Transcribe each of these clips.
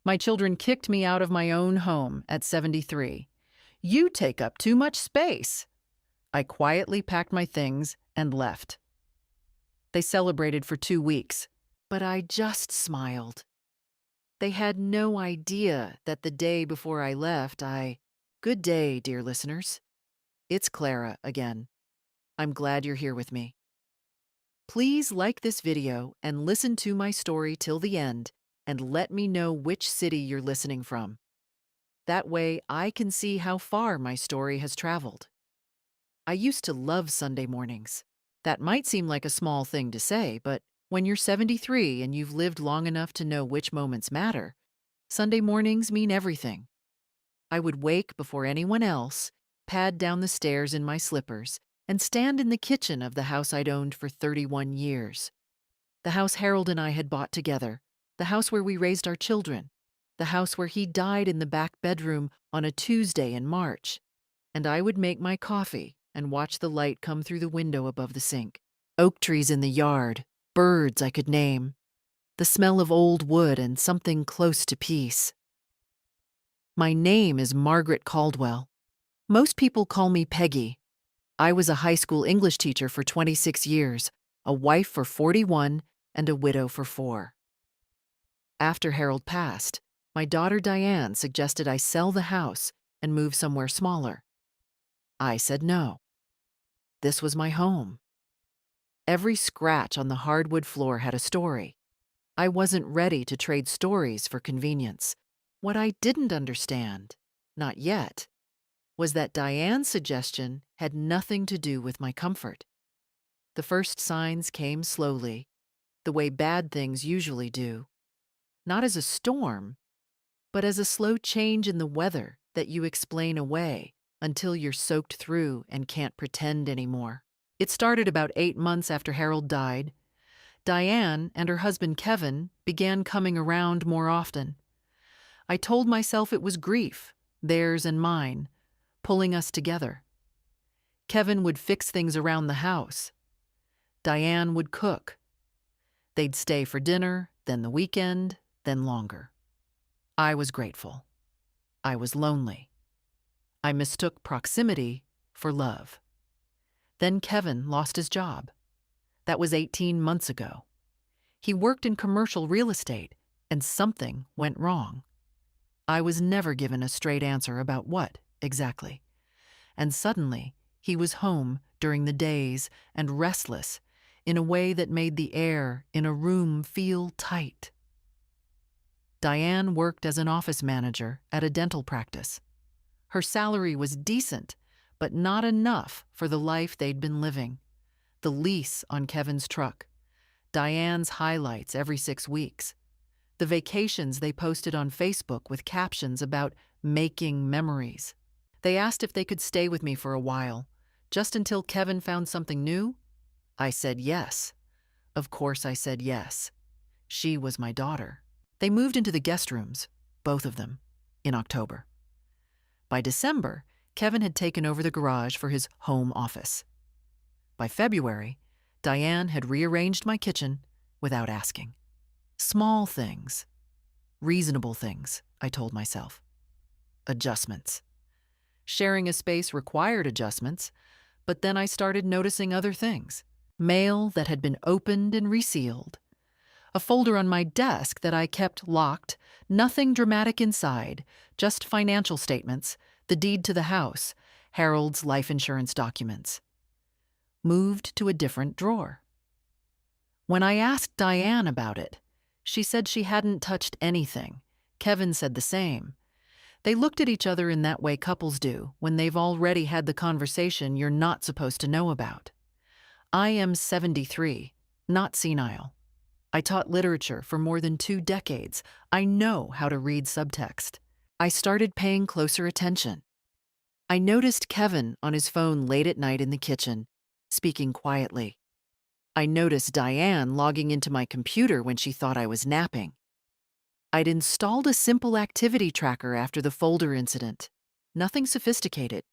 My children kicked me out of my own home at 73. You take up too much space. I quietly packed my things and left. They celebrated for 2 weeks, but I just smiled. They had no idea that the day before I left, Good day, dear listeners. It's Clara again. I'm glad you're here with me. Please like this video and listen to my story till the end and let me know which city you're listening from. That way I can see how far my story has traveled. I used to love Sunday mornings. That might seem like a small thing to say, but when you're 73 and you've lived long enough to know which moments matter, Sunday mornings mean everything. I would wake before anyone else, pad down the stairs in my slippers, and stand in the kitchen of the house I'd owned for 31 years. The house Harold and I had bought together, the house where we raised our children, the house where he died in the back bedroom on a Tuesday in March. And I would make my coffee and watch the light come through the window above the sink. Oak trees in the yard, birds I could name, the smell of old wood and something close to peace. My name is Margaret Caldwell. Most people call me Peggy. I was a high school English teacher for 26 years, a wife for 41, and a widow for 4. After Harold passed, my daughter Diane suggested I sell the house and move somewhere smaller. I said no. This was my home. Every scratch on the hardwood floor had a story. I wasn't ready to trade stories for convenience. What I didn't understand, not yet, was that Diane's suggestion had nothing to do with my comfort. The first signs came slowly, the way bad things usually do. Not as a storm, but as a slow change in the weather that you explain away until you're soaked through and can't pretend anymore. It started about 8 months after Harold died. Diane and her husband Kevin began coming around more often. I told myself it was grief, theirs and mine, pulling us together. Kevin would fix things around the house. Diane would cook. They'd stay for dinner, then the weekend, then longer. I was grateful. I was lonely. I mistook proximity for love. Then Kevin lost his job. That was 18 months ago. He worked in commercial real estate, and something went wrong. I was never given a straight answer about what exactly. And suddenly, he was home during the days and restless in a way that made the air in a room feel tight. Diane worked as an office manager at a dental practice. Her salary was decent, but not enough for the life they'd been living. The lease on Kevin's truck, Diane's highlights every 6 weeks, the vacations they posted on Facebook with captions about making memories. They asked if they could stay with me for a while, just until Kevin found something new. I said yes. Of course I said yes. She was my daughter. They moved into the guest rooms, both of them, in October. By December, Kevin had taken over the garage for his home office. By February, Diane had rearranged my kitchen without asking. Small things. Reasonable things, I told myself. Adjustments. Sharing a space required adjustments, but then I started noticing other things. Mail that had been opened and resealed. A folder on my desk that I kept locked, nothing dramatic inside, just financial statements, the deed to the house, Harold's life insurance documents. Moved to a different drawer. When I asked Diane about it, she said she hadn't touched anything. Kevin said the same. They looked at each other in that way couples do when they've already had the conversation you're not supposed to know about. I am 73, not senile. I taught literature for more than 2 decades. I know how to read subtext. I started paying closer attention. I noticed Kevin on his phone late at night in the kitchen, speaking quietly. I noticed Diane logging into my computer when she thought I was napping. I'd installed a simple activity tracker after the folder incident. Nothing sophisticated,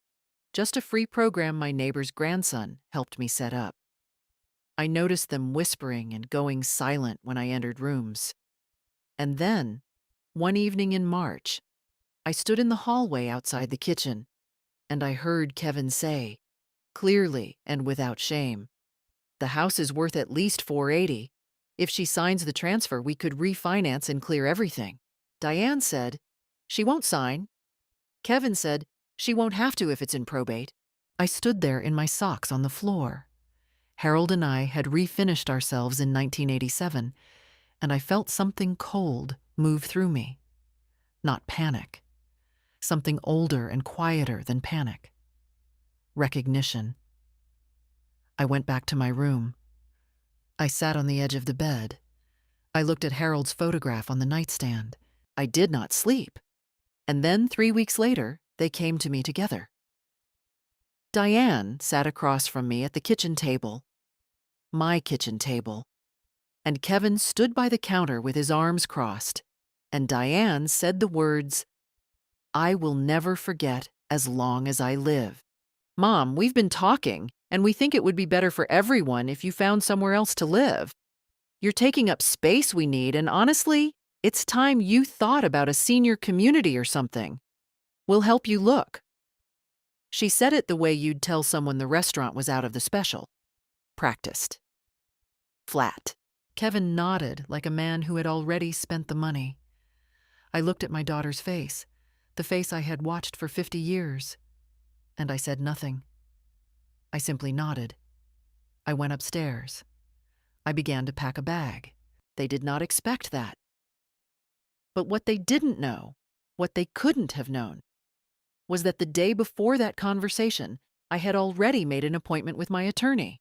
just a free program my neighbor's grandson helped me set up. I noticed them whispering and going silent when I entered rooms. And then, One evening in March, I stood in the hallway outside the kitchen, and I heard Kevin say, clearly and without shame, "The house is worth at least $480. If she signs the transfer, we could refinance and clear everything." Diane said, "She won't sign." Kevin said, "She won't have to if it's in probate." I stood there in my socks on the floor. Harold and I had refinished ourselves in 1987, and I felt something cold move through me. Not panic. Something older and quieter than panic. Recognition. I went back to my room. I sat on the edge of the bed. I looked at Harold's photograph on the nightstand. I did not sleep. And then 3 weeks later, they came to me together. Diane sat across from me at the kitchen table, my kitchen table, and Kevin stood by the counter with his arms crossed, and Diane said the words, "I will never forget as long as I live. Mom, we've been talking, and we think it would be better for everyone if you found somewhere else to live. You're taking up space we need, and honestly, it's time you thought about a senior community or something. We'll help you look." She said it the way you'd tell someone the restaurant was out of the special. Practiced. Flat. Kevin nodded like a man who had already spent the money. I looked at my daughter's face, the face I had watched for 50 years, and I said nothing. I simply nodded. I went upstairs. I began to pack a bag. They did not expect that. But what they didn't know, what they couldn't have known, was that the day before that conversation, I had already made an appointment with my attorney.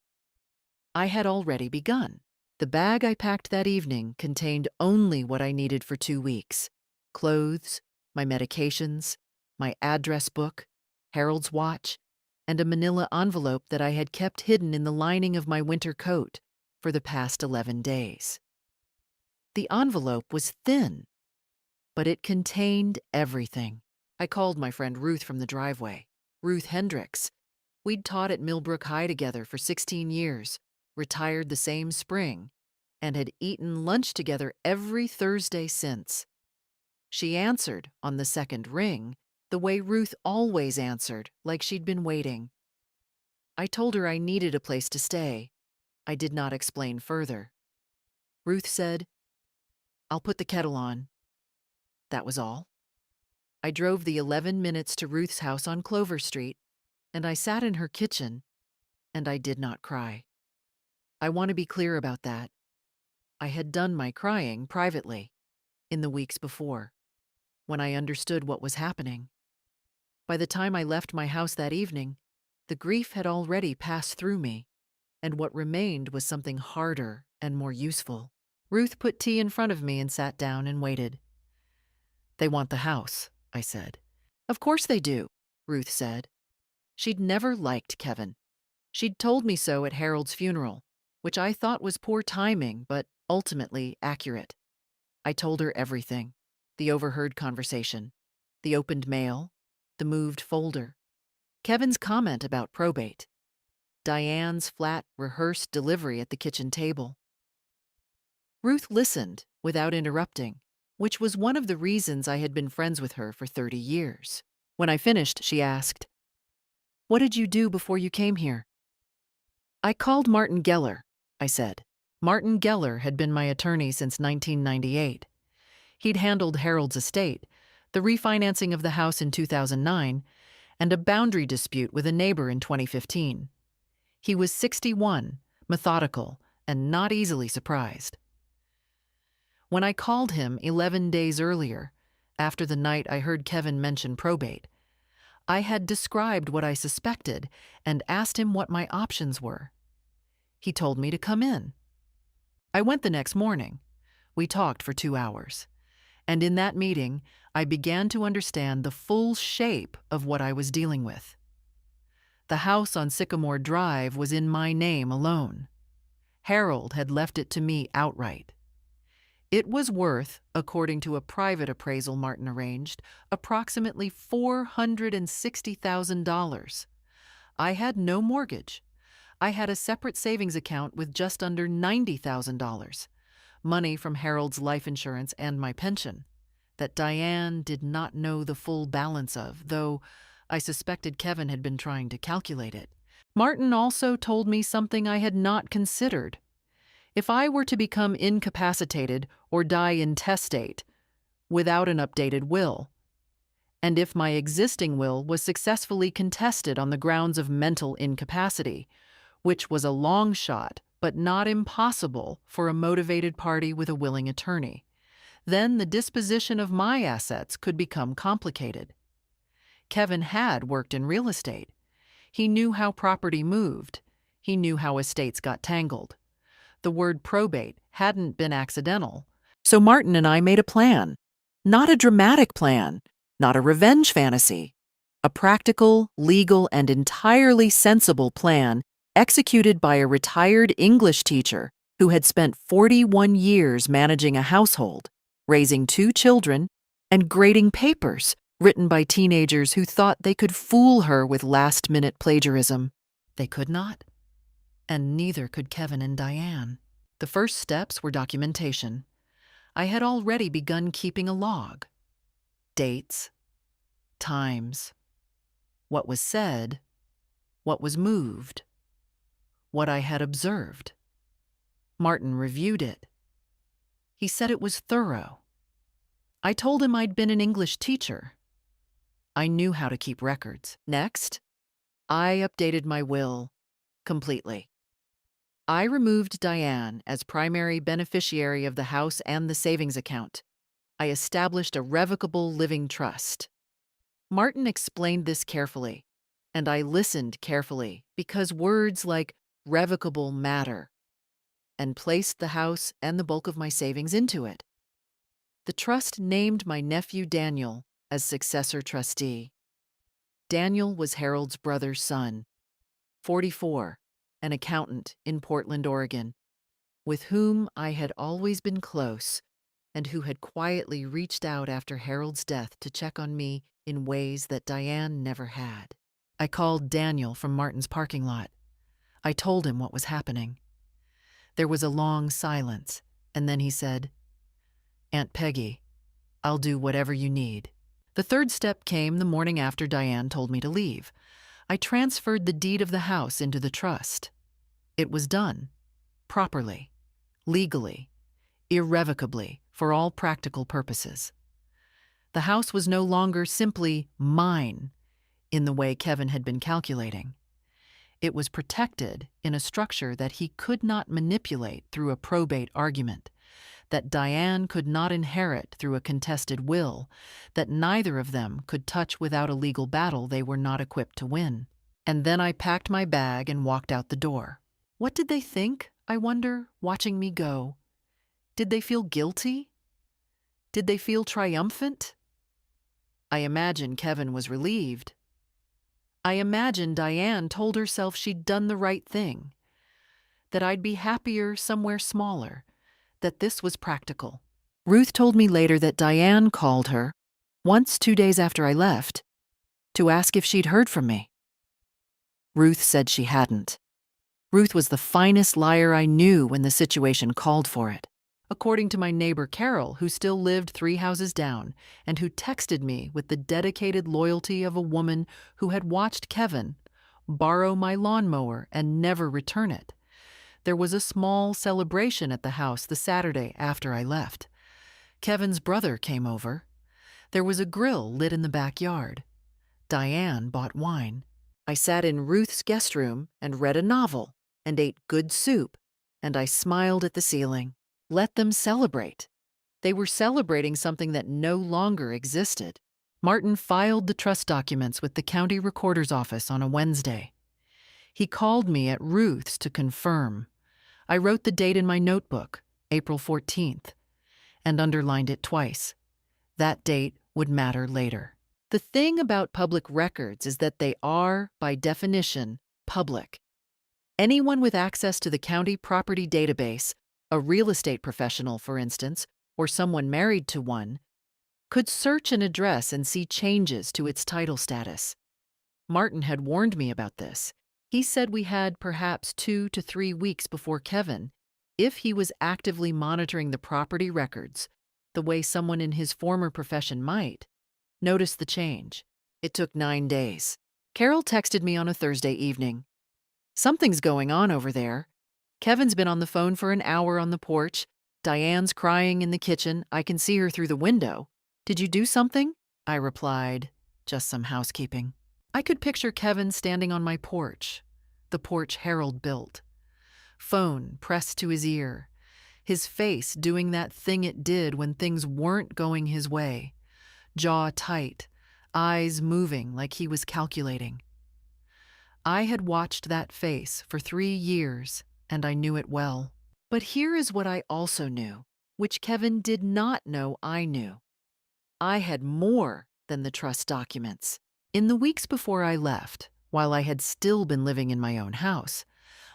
I had already begun. The bag I packed that evening contained only what I needed for 2 weeks: clothes, my medications, my address book, Harold's watch, and a manila envelope that I had kept hidden in the lining of my winter coat for the past 11 days. The envelope was thin, but it contained everything. I called my friend Ruth from the driveway. Ruth Hendricks. We'd taught at Millbrook High together for 16 years, retired the same spring, and had eaten lunch together every Thursday since. She answered on the second ring the way Ruth always answered, like she'd been waiting. I told her I needed a place to stay. I did not explain further. Ruth said, "I'll put the kettle on." That was all. I drove the 11 minutes to Ruth's house on Clover Street, and I sat in her kitchen, and I did not cry. I want to be clear about that. I had done my crying privately, in the weeks before, when I understood what was happening. By the time I left my house that evening, the grief had already passed through me, and what remained was something harder and more useful. Ruth put tea in front of me and sat down and waited. "They want the house," I said. "Of course they do," Ruth said. She'd never liked Kevin. She'd told me so at Harold's funeral, which I thought was poor timing, but ultimately accurate. I told her everything: the overheard conversation, the opened mail, the moved folder, Kevin's comment about probate, Diane's flat, rehearsed delivery at the kitchen table. Ruth listened without interrupting, which was one of the reasons I had been friends with her for 30 years. When I finished, she asked, "What did you do before you came here?" "I called Martin Geller," I said. Martin Geller had been my attorney since 1998. He'd handled Harold's estate, the refinancing of the house in 2009, and a boundary dispute with a neighbor in 2015. He was 61, methodical, and not easily surprised. When I called him 11 days earlier, after the night I heard Kevin mention probate, I had described what I suspected and asked him what my options were. He told me to come in. I went the next morning. We talked for 2 hours. And in that meeting, I began to understand the full shape of what I was dealing with. The house on Sycamore Drive was in my name alone. Harold had left it to me outright. It was worth, according to a private appraisal Martin arranged, approximately $460,000. I had no mortgage. I had a separate savings account with just under $90,000, money from Harold's life insurance and my pension. that Diane did not know the full balance of, though I suspected Kevin had been trying to calculate it. Martin also told me something I had not considered. If I were to become incapacitated or die intestate, without an updated will, and if my existing will was successfully contested on the grounds of mental incapacity, which was a long shot but not impossible for a motivated party with a willing attorney, then the disposition of my assets could become complicated. Kevin had worked in real estate. He knew how property moved. He knew how estates got tangled. The word probate hadn't been accidental. So Martin and I made a plan. Not a dramatic plan, not a revenge fantasy. A practical, legal, and entirely sensible plan executed by a retired English teacher who had spent 41 years managing a household, raising 2 children, and grading papers written by teenagers who thought they could fool her with last-minute plagiarism. They could not, and neither could Kevin and Diane. The first steps were documentation. I had already begun keeping a log. Dates, times, what was said, what was moved, what I had observed. Martin reviewed it. He said it was thorough. I told him I'd been an English teacher. I knew how to keep records. Next, I updated my will completely. I removed Diane as primary beneficiary of the house and the savings account. I established a revocable living trust. Martin explained this carefully, and I listened carefully because words like revocable matter, and placed the house and the bulk of my savings into it. The trust named my nephew Daniel as successor trustee. Daniel was Harold's brother's son, 44, an accountant in Portland, Oregon, with whom I had always been close and who had quietly reached out after Harold's death to check on me in ways that Diane never had. I called Daniel from Martin's parking lot. I told him what was happening. There was a long silence, and then he said, "Aunt Peggy, I'll do whatever you need." The third step came the morning after Diane told me to leave. I transferred the deed of the house into the trust. It was done, properly, legally, irrevocably, for all practical purposes. The house was no longer simply mine in the way Kevin had been calculating. It was protected in a structure that he could not manipulate through a probate argument, that Diane could not inherit through a contested will, that neither of them could touch without a legal battle they were not equipped to win. And then I packed my bag and walked out the door. What did they think, I wonder, watching me go? Did they feel guilty? Did they feel triumphant? I imagine Kevin was relieved. I imagine Diane told herself she'd done the right thing, that I'd be happier somewhere smaller, that this was practical. Ruth told me later that Diane called her, once 2 days after I left, to ask if she'd heard from me. Ruth said she hadn't. Ruth was the finest liar I knew when the situation called for it. According to my neighbor Carol, who still lived 3 houses down, and who texted me with the dedicated loyalty of a woman who had watched Kevin borrow my lawnmower and never return it, there was a small celebration at the house the Saturday after I left. Kevin's brother came over. There was a grill lit in the backyard. Diane bought wine. I sat in Ruth's guest room and read a novel and ate good soup, and I smiled at the ceiling. Let them celebrate. They were celebrating something that no longer existed. Martin filed the trust documents with the county recorder's office on a Wednesday. He called me at Ruth's to confirm. I wrote the date in my notebook, April 14th, and underlined it twice. That date would matter later. The thing about public records is that they are, by definition, public. Anyone with access to the county property database, a real estate professional, for instance, or someone married to one, could search an address and see changes to its title status. Martin had warned me about this. He said we had perhaps 2 to 3 weeks before Kevin, if he was actively monitoring the property records, the way someone in his former profession might, notice the change. It took 9 days. Carol texted me on a Thursday evening. "Something's going on over there. Kevin's been on the phone for an hour on the porch. Diane's crying in the kitchen. I can see her through the window. Did you do something?" I replied, "Just some housekeeping." I could picture Kevin standing on my porch, the porch Harold built, phone pressed to his ear, his face doing that thing it did when things weren't going his way, jaw tight, eyes moving like he was calculating. I had watched that face for 3 years, and I knew it well. But here is what I also knew, which Kevin did not know I knew. I had more than the trust documents. In the weeks before I left, while I had still been living in my own house,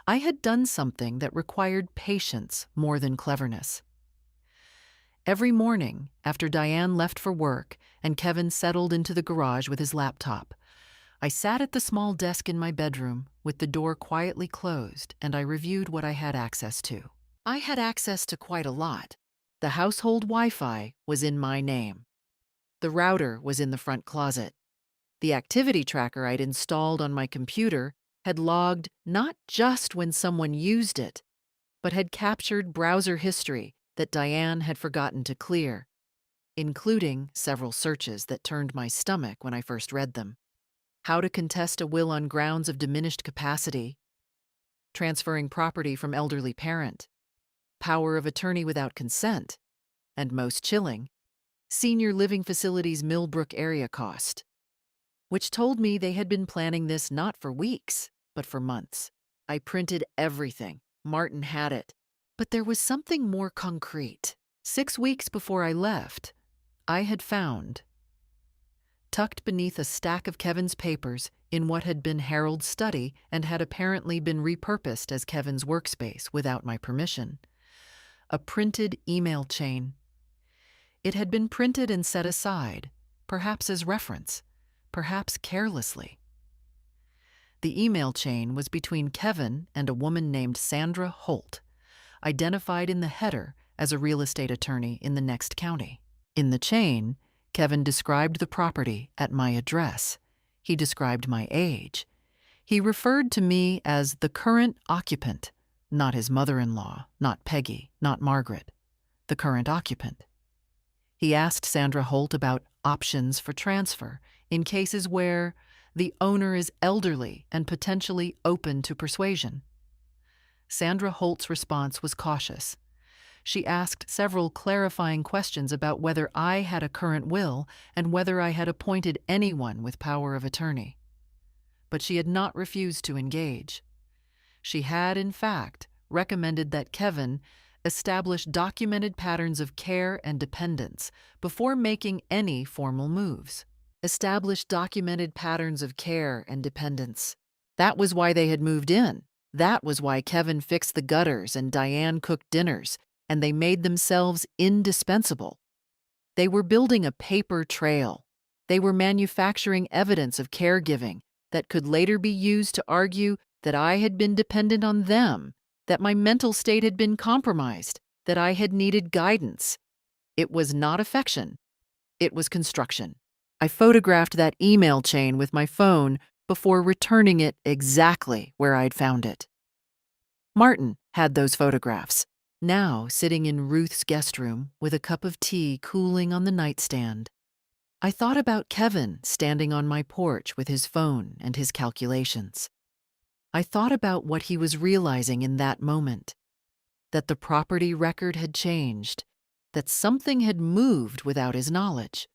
I had done something that required patience more than cleverness. Every morning, after Diane left for work and Kevin settled into the garage with his laptop, I sat at the small desk in my bedroom with the door quietly closed, and I reviewed what I had access to. I had access to quite a lot. The household Wi-Fi was in my name. The router was in the front closet. The activity tracker I'd installed on my computer had logged not just when someone used it, but had captured browser history that Diane had forgotten to clear, including several searches that turned my stomach when I first read them. How to contest a will on grounds of diminished capacity, transferring property from elderly parent, power of attorney without consent, and most chilling, senior living facilities Millbrook area cost, which told me they had been planning this not for weeks, but for months. I printed everything. Martin had it. But there was something more concrete. 6 weeks before I left, I had found, tucked beneath a stack of Kevin's papers in what had been Harold's study and had apparently been repurposed as Kevin's workspace without my permission, a printed email chain. It had been printed and set aside, perhaps as reference, perhaps carelessly. The email chain was between Kevin and a woman named Sandra Holt, identified in the header as a real estate attorney in the next county. In the chain, Kevin described the property at my address. He described my age. He referred to me as the current occupant, not his mother-in-law, not Peggy, not Margaret, the current occupant. He asked Sandra Holt about options for transfer in cases where the owner is elderly and potentially open to persuasion. Sandra Holt's response was cautious. She asked several clarifying questions about whether I had a current will and whether I had appointed anyone with power of attorney. But she had not refused to engage. She had, in fact, recommended that Kevin establish documented patterns of care and dependence before making any formal moves. Establish documented patterns of care and dependence. That was why they had moved in. That was why Kevin fixed the gutters and Diane cooked dinners, and they made themselves indispensable. They were building a paper trail. They were manufacturing evidence of caregiving that could later be used to argue that I had been dependent on them, that my mental state had been compromised, that I had needed guidance. It was not affection. It was construction. I photographed that email chain with my phone before returning it exactly where I'd found it. Martin had those photographs, now sitting in Ruth's guest room with a cup of tea cooling on the nightstand. I thought about Kevin standing on my porch with his phone and his calculations. I thought about what he was realizing in that moment, that the property record had changed, that something had moved without his knowledge,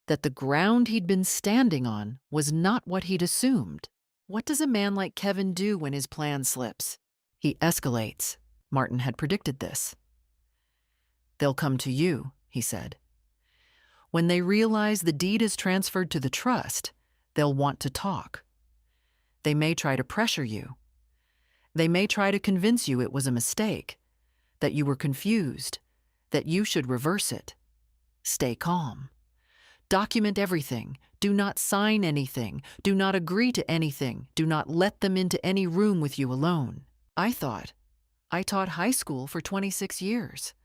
that the ground he'd been standing on was not what he'd assumed. What does a man like Kevin do when his plan slips? He escalates. Martin had predicted this. "They'll come to you," he said. "When they realize the deed is transferred to the trust, they'll want to talk. They may try to pressure you. They may try to convince you it was a mistake, that you were confused, that you should reverse it. Stay calm. Document everything. Do not sign anything. Do not agree to anything. Do not let them into any room with you alone." I taught high school for 26 years.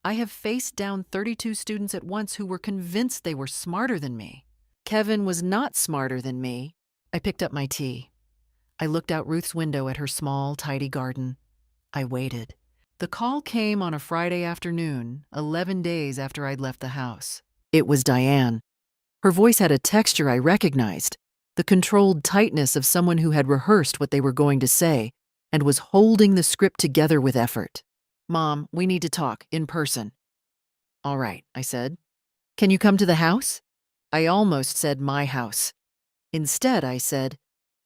I have faced down 32 students at once who were convinced they were smarter than me. Kevin was not smarter than me. I picked up my tea. I looked out Ruth's window at her small, tidy garden. I waited. The call came on a Friday afternoon, 11 days after I'd left the house. It was Diane. Her voice had a texture I recognized, the controlled tightness of someone who had rehearsed what they were going to say and was holding the script together with effort. "Mom, we need to talk, in person." "All right," I said. "Can you come to the house?" I almost said my house. Instead, I said,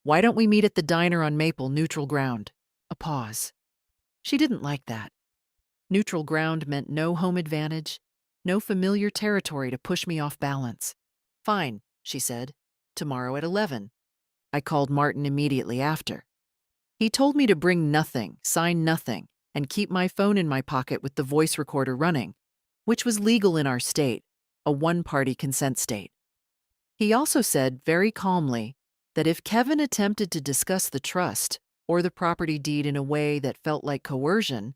"Why don't we meet at the diner on Maple, neutral ground?" A pause. She didn't like that. Neutral ground meant no home advantage, no familiar territory to push me off balance. "Fine," she said. "Tomorrow at 11. I called Martin immediately after. He told me to bring nothing, sign nothing, and keep my phone in my pocket with the voice recorder running, which was legal in our state, a one-party consent state. He also said, very calmly, that if Kevin attempted to discuss the trust or the property deed in a way that felt like coercion,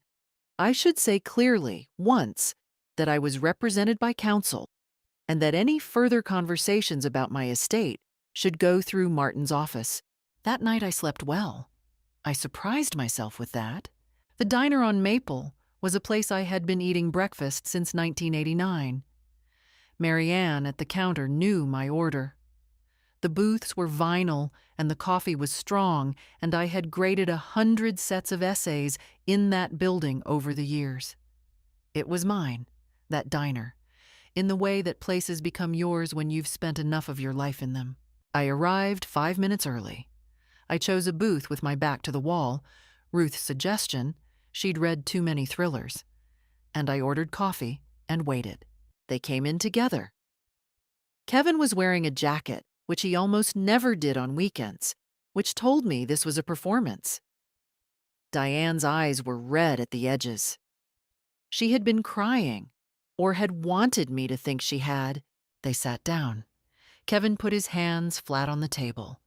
I should say clearly, once, that I was represented by counsel, and that any further conversations about my estate should go through Martin's office. That night I slept well. I surprised myself with that. The diner on Maple was a place I had been eating breakfast since 1989. Marianne at the counter knew my order. The booths were vinyl and the coffee was strong, and I had graded 100 sets of essays in that building over the years. It was mine, that diner, in the way that places become yours when you've spent enough of your life in them. I arrived 5 minutes early. I chose a booth with my back to the wall, Ruth's suggestion, she'd read too many thrillers, and I ordered coffee and waited. They came in together. Kevin was wearing a jacket, which he almost never did on weekends, which told me this was a performance. Diane's eyes were red at the edges. She had been crying, or had wanted me to think she had. They sat down. Kevin put his hands flat on the table.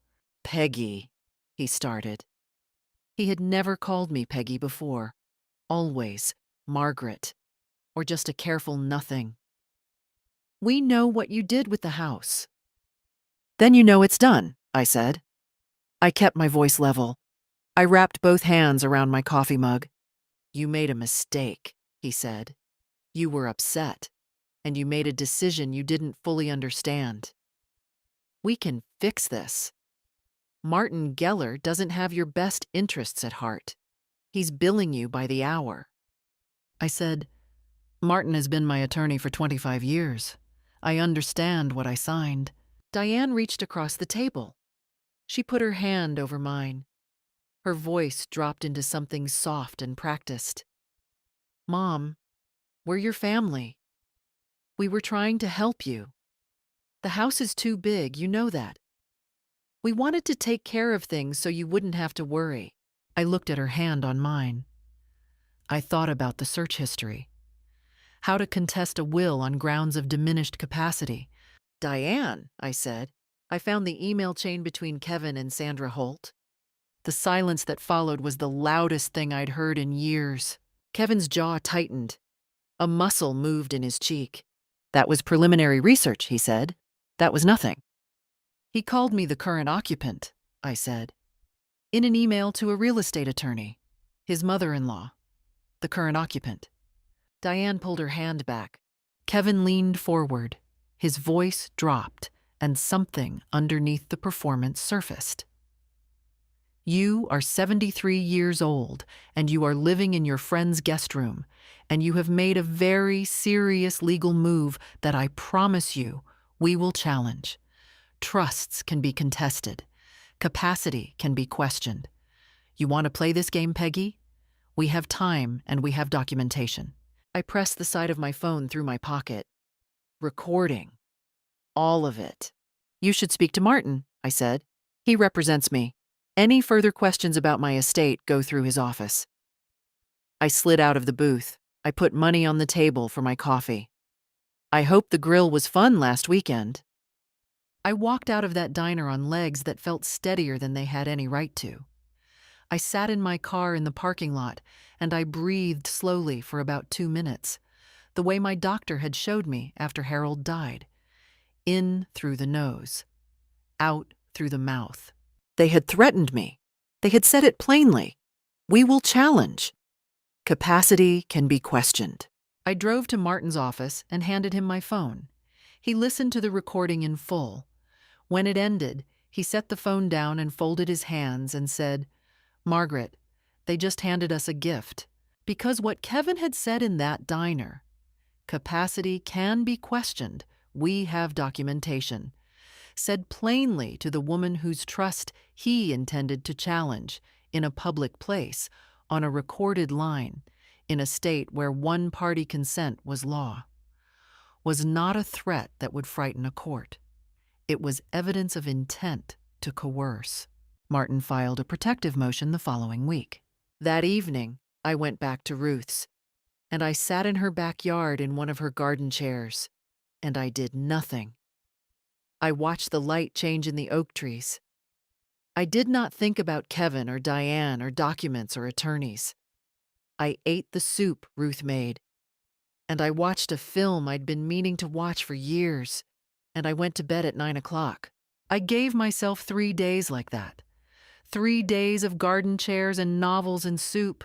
"Peggy," he started. He had never called me Peggy before. Always Margaret, or just a careful nothing. "We know what you did with the house." "Then you know it's done," I said. I kept my voice level. I wrapped both hands around my coffee mug. "You made a mistake," he said. "You were upset, and you made a decision you didn't fully understand. We can fix this. Martin Geller doesn't have your best interests at heart. He's billing you by the hour." I said, "Martin has been my attorney for 25 years. I understand what I signed." Diane reached across the table. She put her hand over mine. Her voice dropped into something soft and practiced. "Mom, we're your family. We were trying to help you. The house is too big, you know that. We wanted to take care of things so you wouldn't have to worry." I looked at her hand on mine. I thought about the search history. How to contest a will on grounds of diminished capacity. "Diane," I said, "I found the email chain between Kevin and Sandra Holt." The silence that followed was the loudest thing I'd heard in years. Kevin's jaw tightened. A muscle moved in his cheek. "That was preliminary research," he said. "That was nothing." "He called me the current occupant," I said. "In an email to a real estate attorney. His mother-in-law. The current occupant." Diane pulled her hand back. Kevin leaned forward. His voice dropped, and something underneath the performance surfaced. "You are 73 years old, and you are living in your friend's guest room, and you have made a very serious legal move that I promise you we will challenge. Trusts can be contested. Capacity can be questioned. You want to play this game, Peggy? We have time and we have documentation." I pressed the side of my phone through my pocket. "Recording. All of it." "You should speak to Martin," I said. "He represents me. Any further questions about my estate go through his office." I slid out of the booth. I put money on the table for my coffee. "I hope the grill was fun last weekend." I walked out of that diner on legs that felt steadier than they had any right to. I sat in my car in the parking lot, and I breathed slowly for about 2 minutes. the way my doctor had showed me after Harold died. In through the nose, out through the mouth. They had threatened me. They had said it plainly. We will challenge. Capacity can be questioned. I drove to Martin's office and handed him my phone. He listened to the recording in full. When it ended, he set the phone down and folded his hands and said, "Margaret, they just handed us a gift." Because what Kevin had said in that diner, capacity can be questioned, we have documentation, said plainly to the woman whose trust he intended to challenge in a public place, on a recorded line, in a state where one-party consent was law, was not a threat that would frighten a court. It was evidence of intent to coerce. Martin filed a protective motion the following week. That evening, I went back to Ruth's, and I sat in her backyard in one of her garden chairs, and I did nothing. I watched the light change in the oak trees. I did not think about Kevin or Diane or documents or attorneys. I ate the soup Ruth made, and I watched a film I'd been meaning to watch for years, and I went to bed at 9 o'clock. I gave myself 3 days like that. 3 days of garden chairs and novels and soup.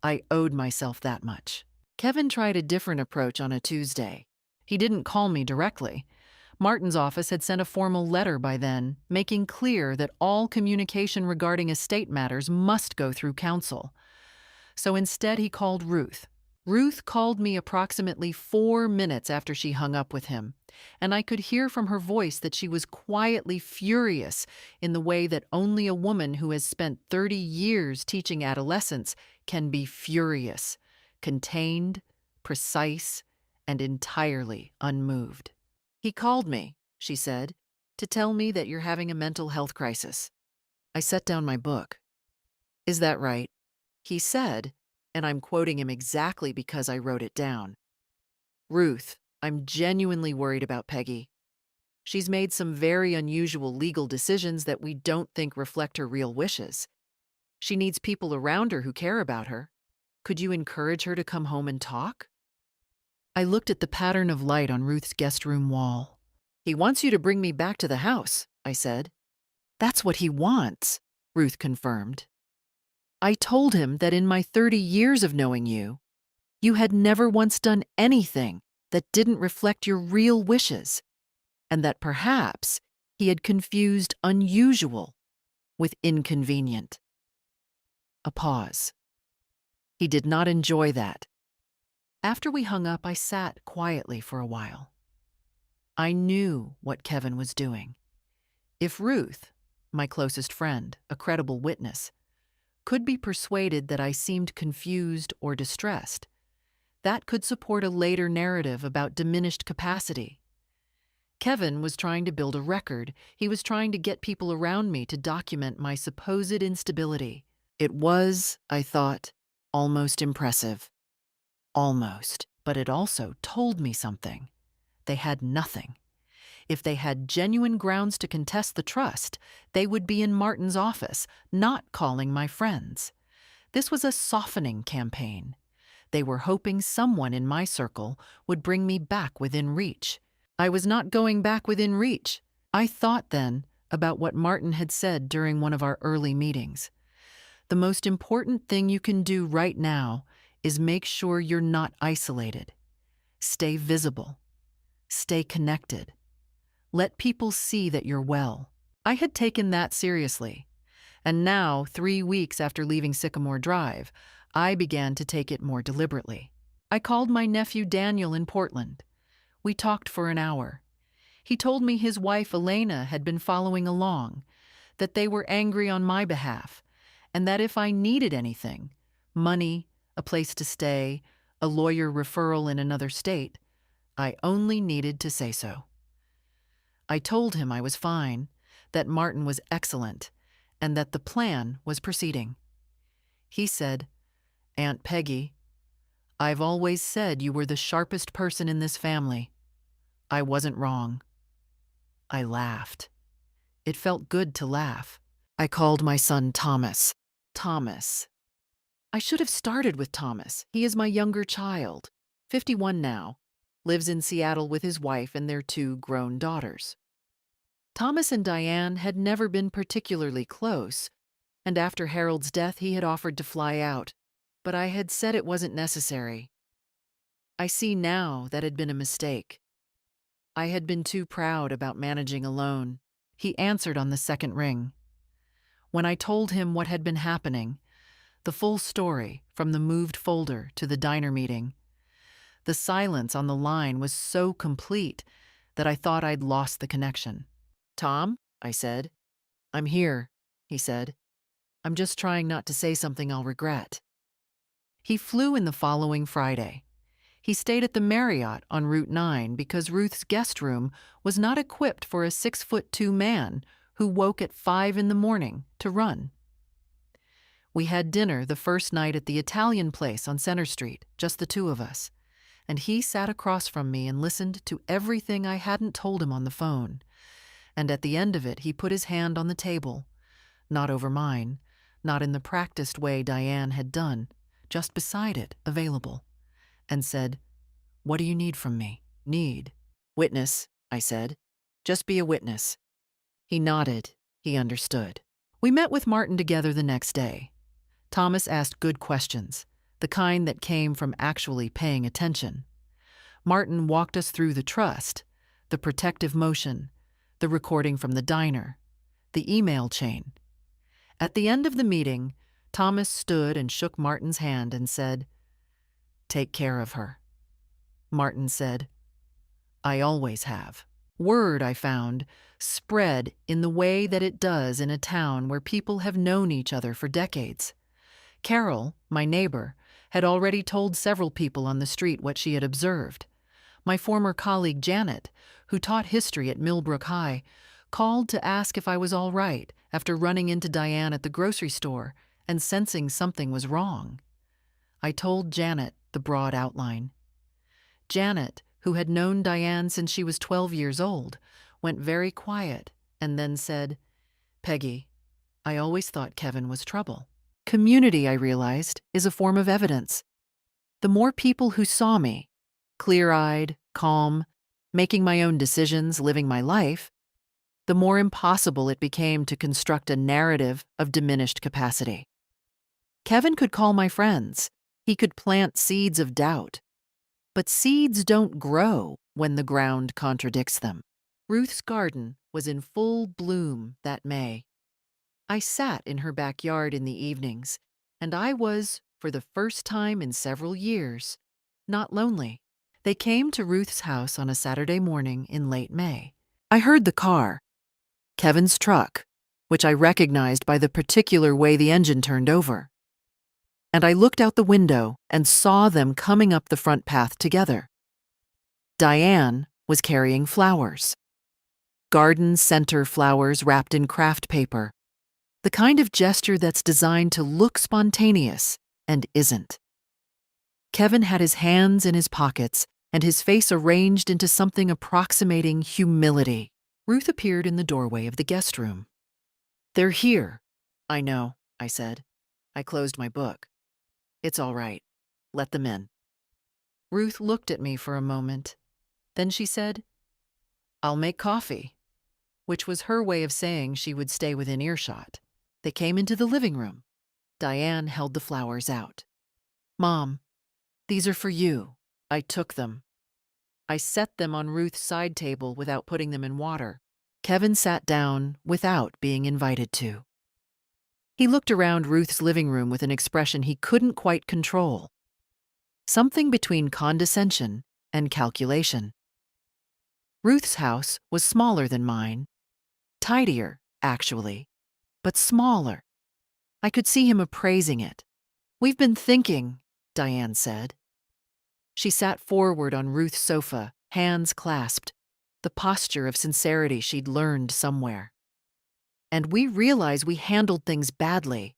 I owed myself that much. Kevin tried a different approach on a Tuesday. He didn't call me directly. Martin's office had sent a formal letter by then, making clear that all communication regarding estate matters must go through counsel. So instead he called Ruth. Ruth called me approximately 4 minutes after she hung up with him, and I could hear from her voice that she was quietly furious in the way that only a woman who has spent 30 years teaching adolescents can be furious, contained, precise, and entirely unmoved. "He called me," she said, "to tell me that you're having a mental health crisis." I set down my book. "Is that right?" He said, and I'm quoting him exactly because I wrote it down. "Ruth, I'm genuinely worried about Peggy. She's made some very unusual legal decisions that we don't think reflect her real wishes. She needs people around her who care about her. Could you encourage her to come home and talk?" I looked at the pattern of light on Ruth's guest room wall. "He wants you to bring me back to the house," I said. "That's what he wants," Ruth confirmed. "I told him that in my 30 years of knowing you, you had never once done anything that didn't reflect your real wishes, and that perhaps he had confused unusual with inconvenient." A pause. He did not enjoy that. After we hung up, I sat quietly for a while. I knew what Kevin was doing. If Ruth, my closest friend, a credible witness, could be persuaded that I seemed confused or distressed, that could support a later narrative about diminished capacity. Kevin was trying to build a record. He was trying to get people around me to document my supposed instability. It was, I thought, almost impressive. Almost. But it also told me something. They had nothing. If they had genuine grounds to contest the trust, they would be in Martin's office, not calling my friends. This was a softening campaign. They were hoping someone in my circle would bring me back within reach. I was not going back within reach. I thought then about what Martin had said during one of our early meetings. The most important thing you can do right now is make sure you're not isolated. Stay visible. Stay connected. Let people see that you're well. I had taken that seriously, and now, 3 weeks after leaving Sycamore Drive, I began to take it more deliberately. I called my nephew Daniel in Portland. We talked for an hour. He told me his wife Elena had been following along, that they were angry on my behalf, and that if I needed anything, money, a place to stay, a lawyer referral in another state, I only needed to say so. I told him I was fine, that Martin was excellent, and that the plan was proceeding. He said, "Aunt Peggy, I've always said you were the sharpest person in this family. I wasn't wrong." I laughed. It felt good to laugh. I called my son Thomas. Thomas. I should have started with Thomas. He is my younger child. 51 now, lives in Seattle with his wife and their 2 grown daughters. Thomas and Diane had never been particularly close, and after Harold's death he had offered to fly out, but I had said it wasn't necessary. I see now that had been a mistake. I had been too proud about managing alone. He answered on the second ring. When I told him what had been happening, the full story, from the moved folder to the diner meeting, the silence on the line was so complete that I thought I'd lost the connection. "Tom," I said. "I'm here," he said. "I'm just trying not to say something I'll regret." He flew in the following Friday. He stayed at the Marriott on Route 9 because Ruth's guest room was not equipped for a 6'2" man who woke at 5 in the morning to run. We had dinner the first night at the Italian place on Center Street, just the 2 of us, and he sat across from me and listened to everything I hadn't told him on the phone. And at the end of it, he put his hand on the table, not over mine, not in the practiced way Diane had done, just beside it, available, and said, "What do you need from me?" "Need? Witness," I said. "Just be a witness." He nodded. He understood. We met with Martin together the next day. Thomas asked good questions, the kind that came from actually paying attention. Martin walked us through the trust, the protective motion, the recording from the diner, the email chain. At the end of the meeting, Thomas stood and shook Martin's hand and said, "Take care of her." Martin said, "I always have." Word, I found, spread in the way that it does in a town where people have known each other for decades. Carol, my neighbor, had already told several people on the street what she had observed. My former colleague Janet, who taught history at Millbrook High, called to ask if I was all right after running into Diane at the grocery store and sensing something was wrong. I told Janet the broad outline. Janet, who had known Diane since she was 12 years old, went very quiet and then said, "Peggy, I always thought Kevin was trouble." Community, I realized, is a form of evidence. The more people who saw me, clear-eyed, calm, making my own decisions, living my life, the more impossible it became to construct a narrative of diminished capacity. Kevin could call my friends. He could plant seeds of doubt. But seeds don't grow when the ground contradicts them. Ruth's garden was in full bloom that May. I sat in her backyard in the evenings, and I was, for the first time in several years, not lonely. They came to Ruth's house on a Saturday morning in late May. I heard the car, Kevin's truck, which I recognized by the particular way the engine turned over. And I looked out the window and saw them coming up the front path together. Diane was carrying flowers. Garden center flowers wrapped in craft paper. The kind of gesture that's designed to look spontaneous and isn't. Kevin had his hands in his pockets and his face arranged into something approximating humility. Ruth appeared in the doorway of the guest room. "They're here." "I know," I said. I closed my book. "It's all right. Let them in." Ruth looked at me for a moment. Then she said, "I'll make coffee," which was her way of saying she would stay within earshot. They came into the living room. Diane held the flowers out. "Mom, these are for you." I took them. I set them on Ruth's side table without putting them in water. Kevin sat down without being invited to. He looked around Ruth's living room with an expression he couldn't quite control. Something between condescension and calculation. Ruth's house was smaller than mine. Tidier, actually, but smaller. I could see him appraising it. "We've been thinking," Diane said. She sat forward on Ruth's sofa, hands clasped, the posture of sincerity she'd learned somewhere. "And we realize we handled things badly.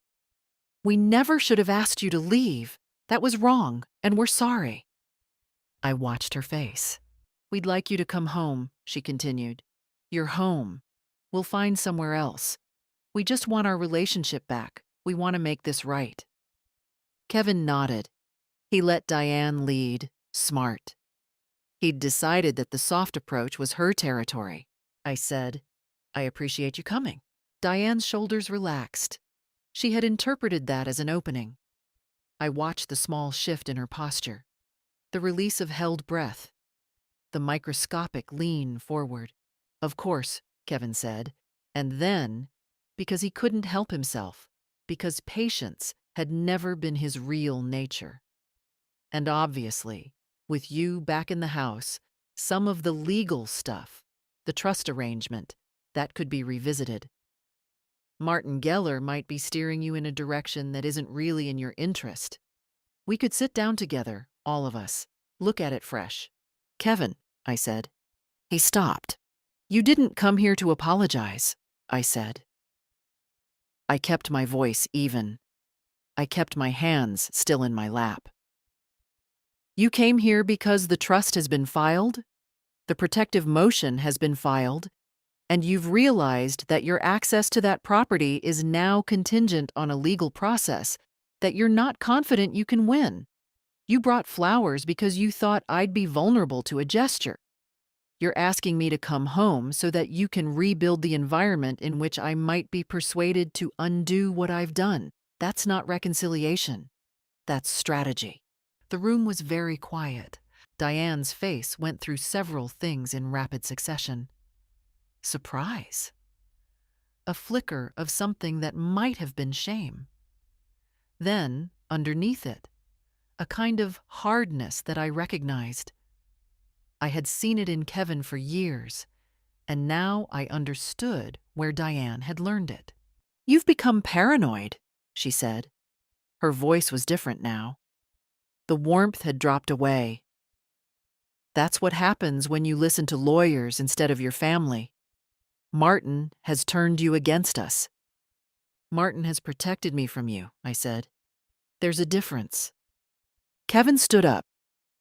We never should have asked you to leave. That was wrong, and we're sorry." I watched her face. "We'd like you to come home," she continued. "You're home. We'll find somewhere else. We just want our relationship back. We want to make this right." Kevin nodded. He let Diane lead, Smart. He'd decided that the soft approach was her territory. I said, "I appreciate you coming." Diane's shoulders relaxed. She had interpreted that as an opening. I watched the small shift in her posture, the release of held breath, the microscopic lean forward. "Of course," Kevin said, and then, because he couldn't help himself, because patience had never been his real nature. "And obviously, with you back in the house, some of the legal stuff, the trust arrangement, that could be revisited. Martin Geller might be steering you in a direction that isn't really in your interest. We could sit down together, all of us, look at it fresh." "Kevin," I said. He stopped. "You didn't come here to apologize," I said. I kept my voice even. I kept my hands still in my lap. "You came here because the trust has been filed, the protective motion has been filed, and you've realized that your access to that property is now contingent on a legal process that you're not confident you can win. You brought flowers because you thought I'd be vulnerable to a gesture. You're asking me to come home so that you can rebuild the environment in which I might be persuaded to undo what I've done. That's not reconciliation. That's strategy." The room was very quiet. Diane's face went through several things in rapid succession. Surprise. A flicker of something that might have been shame. Then, underneath it, a kind of hardness that I recognized. I had seen it in Kevin for years, and now I understood where Diane had learned it. "You've become paranoid," she said. Her voice was different now. The warmth had dropped away. "That's what happens when you listen to lawyers instead of your family. Martin has turned you against us." "Martin has protected me from you," I said. "There's a difference." Kevin stood up.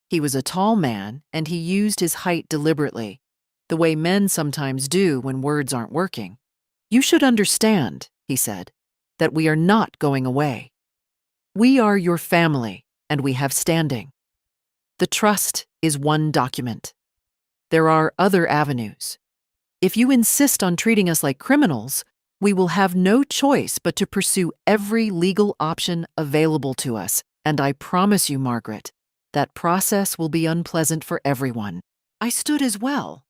He was a tall man, and he used his height deliberately, the way men sometimes do when words aren't working. "You should understand," he said, "that we are not going away. We are your family, and we have standing. The trust is one document. There are other avenues. If you insist on treating us like criminals, we will have no choice but to pursue every legal option available to us, and I promise you, Margaret, that process will be unpleasant for everyone." I stood as well.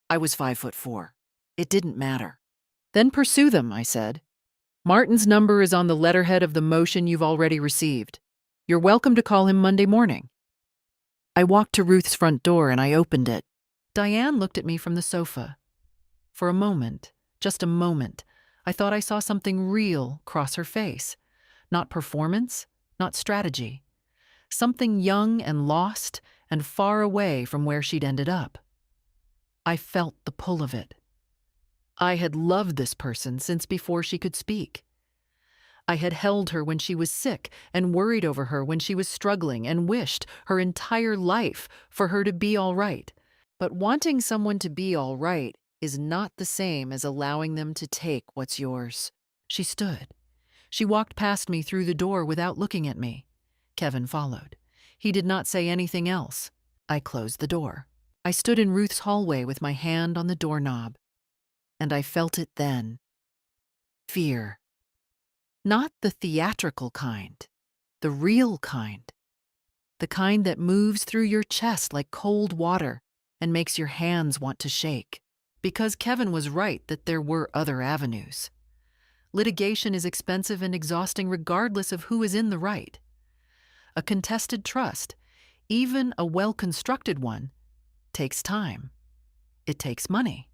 I was 5'4". It didn't matter. "Then pursue them," I said. "Martin's number is on the letterhead of the motion you've already received. You're welcome to call him Monday morning." I walked to Ruth's front door and I opened it. Diane looked at me from the sofa. For a moment, just a moment, I thought I saw something real cross her face. Not performance, not strategy. Something young and lost and far away from where she'd ended up. I felt the pull of it. I had loved this person since before she could speak. I had held her when she was sick and worried over her when she was struggling and wished her entire life for her to be all right. But wanting someone to be all right is not the same as allowing them to take what's yours. She stood. She walked past me through the door without looking at me. Kevin followed. He did not say anything else. I closed the door. I stood in Ruth's hallway with my hand on the doorknob. And I felt it then. Fear. Not the theatrical kind. The real kind. The kind that moves through your chest like cold water and makes your hands want to shake. Because Kevin was right that there were other avenues. Litigation is expensive and exhausting regardless of who is in the right. A contested trust, even a well-constructed one, takes time. It takes money.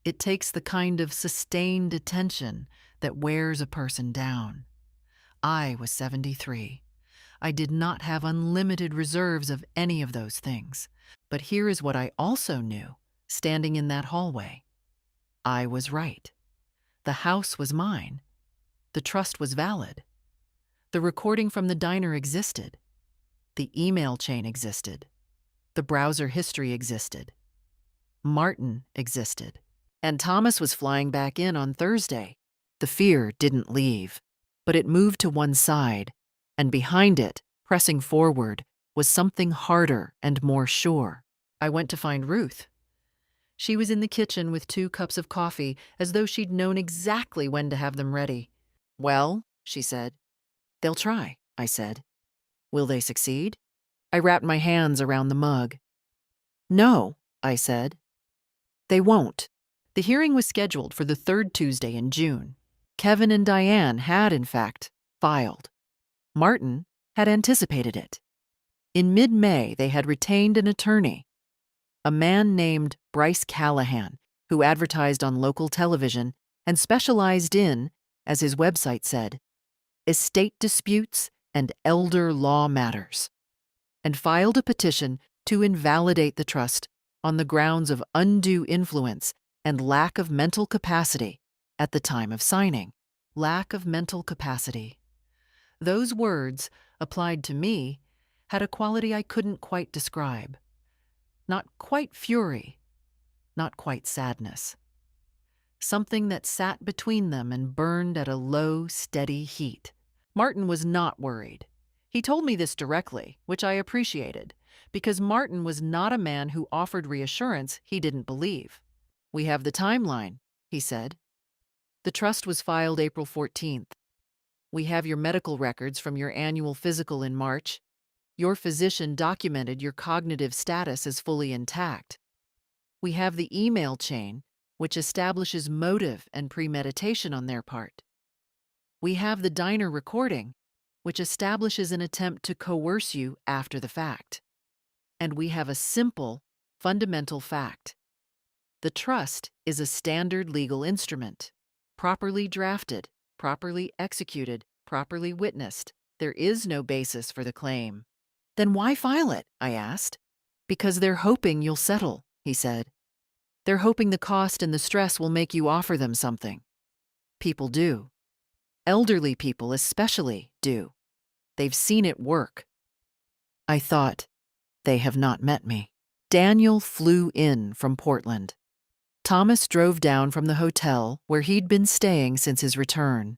It takes the kind of sustained attention that wears a person down. I was 73. I did not have unlimited reserves of any of those things. But here is what I also knew, standing in that hallway. I was right. The house was mine. The trust was valid. The recording from the diner existed. The email chain existed. The browser history existed. Martin existed. And Thomas was flying back in on Thursday. The fear didn't leave, but it moved to one side, and behind it, pressing forward, was something harder and more sure. I went to find Ruth. She was in the kitchen with 2 cups of coffee, as though she'd known exactly when to have them ready. "Well," she said. "They'll try," I said. "Will they succeed?" I wrapped my hands around the mug. "No," I said. "They won't." The hearing was scheduled for the 3rd Tuesday in June. Kevin and Diane had, in fact, filed. Martin had anticipated it. In mid-May, they had retained an attorney, a man named Bryce Callahan, who advertised on local television and specialized in, as his website said, estate disputes and elder law matters, and filed a petition to invalidate the trust on the grounds of undue influence and lack of mental capacity at the time of signing. Lack of mental capacity. Those words, applied to me, had a quality I couldn't quite describe. Not quite fury, not quite sadness. Something that sat between them and burned at a low, steady heat. Martin was not worried. He told me this directly, which I appreciated, because Martin was not a man who offered reassurance he didn't believe. "We have the timeline," he said. "The trust was filed April 14th. We have your medical records from your annual physical in March. Your physician documented your cognitive status as fully intact. We have the email chain, which establishes motive and premeditation on their part. We have the diner recording, which establishes an attempt to coerce you after the fact. And we have a simple, fundamental fact. The trust is a standard legal instrument, properly drafted, properly executed, properly witnessed. There is no basis for the claim." "Then why file it?" I asked. "Because they're hoping you'll settle," he said. "They're hoping the cost and the stress will make you offer them something. People do. Elderly people especially do. They've seen it work." I thought, they have not met me. Daniel flew in from Portland. Thomas drove down from the hotel where he'd been staying since his return.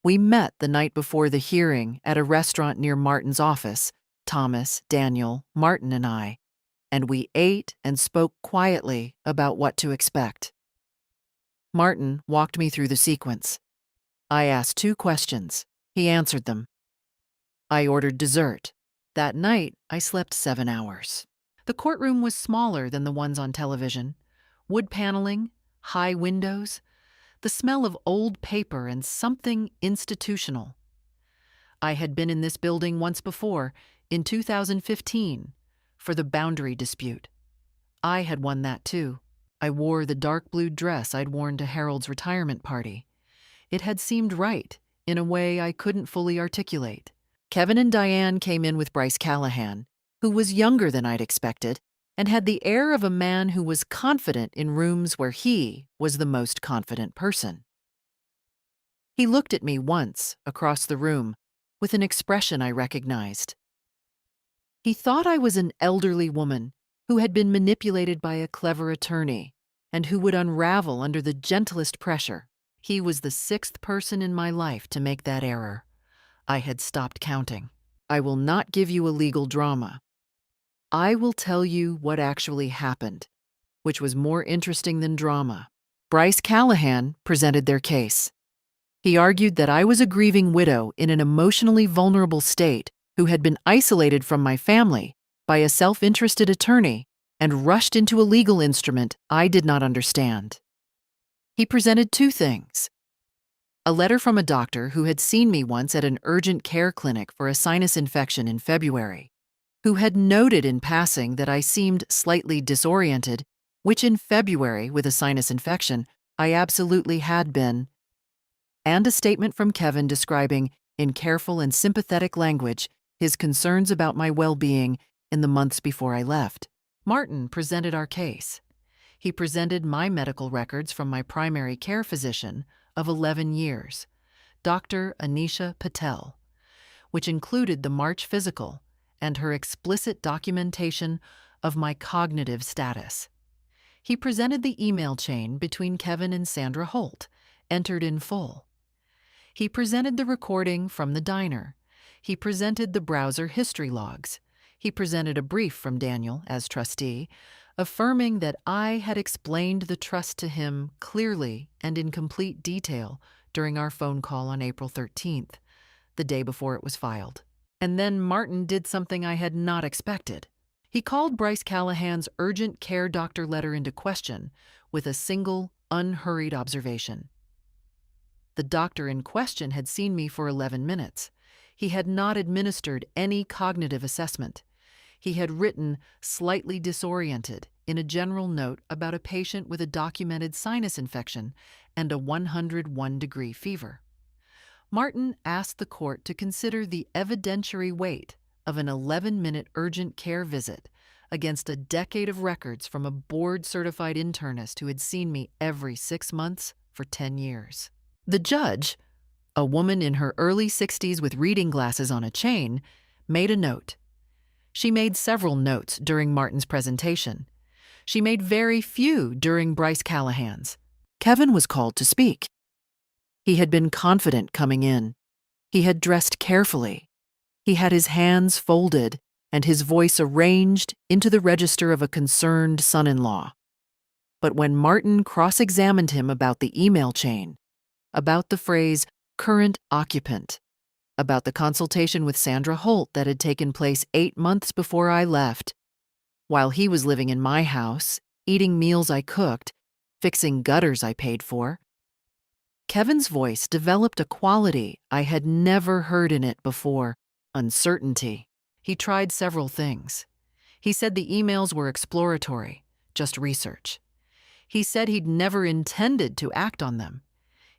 We met the night before the hearing at a restaurant near Martin's office, Thomas, Daniel, Martin, and I, and we ate and spoke quietly about what to expect. Martin walked me through the sequence. I asked 2 questions. He answered them. I ordered dessert. That night, I slept 7 hours. The courtroom was smaller than the ones on television. Wood paneling, high windows, the smell of old paper and something institutional. I had been in this building once before, in 2015, for the boundary dispute. I had won that too. I wore the dark blue dress I'd worn to Harold's retirement party. It had seemed right, in a way I couldn't fully articulate. Kevin and Diane came in with Bryce Callahan, who was younger than I'd expected, and had the air of a man who was confident in rooms where he was the most confident person. He looked at me once, across the room, with an expression I recognized. He thought I was an elderly woman who had been manipulated by a clever attorney and who would unravel under the gentlest pressure. He was the 6th person in my life to make that error. I had stopped counting. I will not give you a legal drama. I will tell you what actually happened, which was more interesting than drama. Bryce Callahan presented their case. He argued that I was a grieving widow in an emotionally vulnerable state who had been isolated from my family by a self-interested attorney and rushed into a legal instrument I did not understand. He presented 2 things. A letter from a doctor who had seen me once at an urgent care clinic for a sinus infection in February, who had noted in passing that I seemed slightly disoriented, which in February, with a sinus infection, I absolutely had been, and a statement from Kevin describing, in careful and sympathetic language, his concerns about my well-being in the months before I left. Martin presented our case. He presented my medical records from my primary care physician of 11 years, Dr. Anisha Patel, which included the March physical and her explicit documentation of my cognitive status. He presented the email chain between Kevin and Sandra Holt, entered in full. He presented the recording from the diner. He presented the browser history logs. He presented a brief from Daniel as trustee, affirming that I had explained the trust to him clearly and in complete detail during our phone call on April 13th, the day before it was filed. And then Martin did something I had not expected. He called Bryce Callahan's urgent care doctor letter into question with a single, unhurried observation. The doctor in question had seen me for 11 minutes. He had not administered any cognitive assessment. He had written, slightly disoriented, in a general note about a patient with a documented sinus infection and a 101-degree fever. Martin asked the court to consider the evidentiary weight of an 11-minute urgent care visit against a decade of records from a board-certified internist who had seen me every 6 months for 10 years. The judge, a woman in her early 60s with reading glasses on a chain, made a note. She made several notes during Martin's presentation. She made very few during Bryce Callahan's. Kevin was called to speak. He had been confident coming in. He had dressed carefully. He had his hands folded and his voice arranged into the register of a concerned son-in-law. But when Martin cross-examined him about the email chain, about the phrase current occupant, about the consultation with Sandra Holt that had taken place 8 months before I left, while he was living in my house, eating meals I cooked, fixing gutters I paid for, Kevin's voice developed a quality I had never heard in it before: uncertainty. He tried several things. He said the emails were exploratory, just research. He said he'd never intended to act on them.